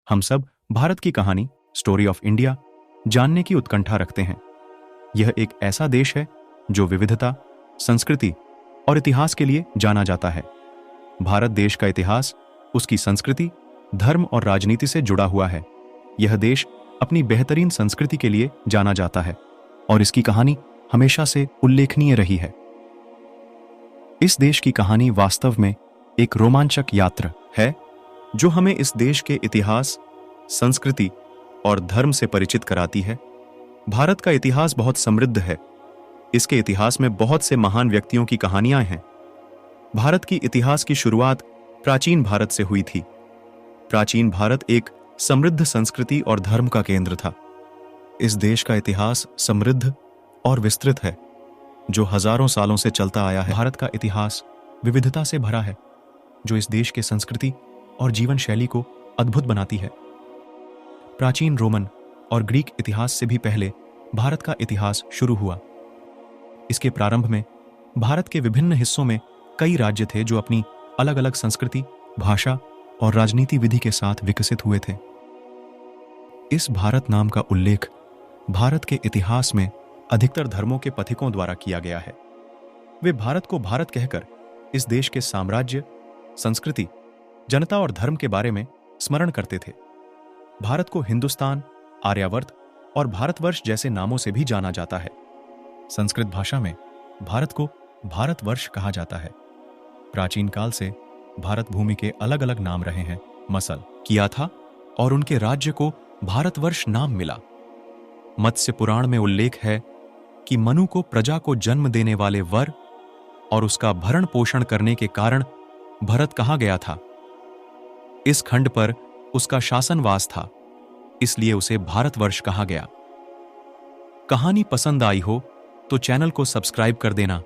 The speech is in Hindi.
हम सब भारत की कहानी, स्टोरी ऑफ इंडिया, जानने की उत्कंठा रखते हैं। यह एक ऐसा देश है जो विविधता, संस्कृति और इतिहास के लिए जाना जाता है। भारत देश का इतिहास उसकी संस्कृति, धर्म और राजनीति से जुड़ा हुआ है। यह देश अपनी बेहतरीन संस्कृति के लिए जाना जाता है और इसकी कहानी हमेशा से उल्लेखनीय रही है। इस देश की कहानी वास्तव में एक रोमांचक यात्रा है जो हमें इस देश के इतिहास, संस्कृति और धर्म से परिचित कराती है। भारत का इतिहास बहुत समृद्ध है। इसके इतिहास में बहुत से महान व्यक्तियों की कहानियां हैं। भारत की इतिहास की शुरुआत प्राचीन भारत से हुई थी। प्राचीन भारत एक समृद्ध संस्कृति और धर्म का केंद्र था। इस देश का इतिहास समृद्ध और विस्तृत है जो हजारों सालों से चलता आया है। भारत का इतिहास विविधता से भरा है जो इस देश के संस्कृति और जीवन शैली को अद्भुत बनाती है। प्राचीन रोमन और ग्रीक इतिहास से भी पहले भारत का इतिहास शुरू हुआ। इसके प्रारंभ में भारत के विभिन्न हिस्सों में कई राज्य थे जो अपनी अलग अलग संस्कृति, भाषा और राजनीति विधि के साथ विकसित हुए थे। इस भारत नाम का उल्लेख भारत के इतिहास में अधिकतर धर्मों के पथिकों द्वारा किया गया है। वे भारत को भारत कहकर इस देश के साम्राज्य, संस्कृति, जनता और धर्म के बारे में स्मरण करते थे। भारत को हिंदुस्तान, आर्यावर्त और भारतवर्ष जैसे नामों से भी जाना जाता है। संस्कृत भाषा में भारत को भारतवर्ष कहा जाता है। प्राचीन काल से भारत भूमि के अलग अलग नाम रहे हैं। मसल किया था और उनके राज्य को भारतवर्ष नाम मिला। मत्स्य पुराण में उल्लेख है कि मनु को प्रजा को जन्म देने वाले वर और उसका भरण पोषण करने के कारण भरत कहा गया था। इस खंड पर उसका शासनवास था, इसलिए उसे भारतवर्ष कहा गया। कहानी पसंद आई हो तो चैनल को सब्सक्राइब कर देना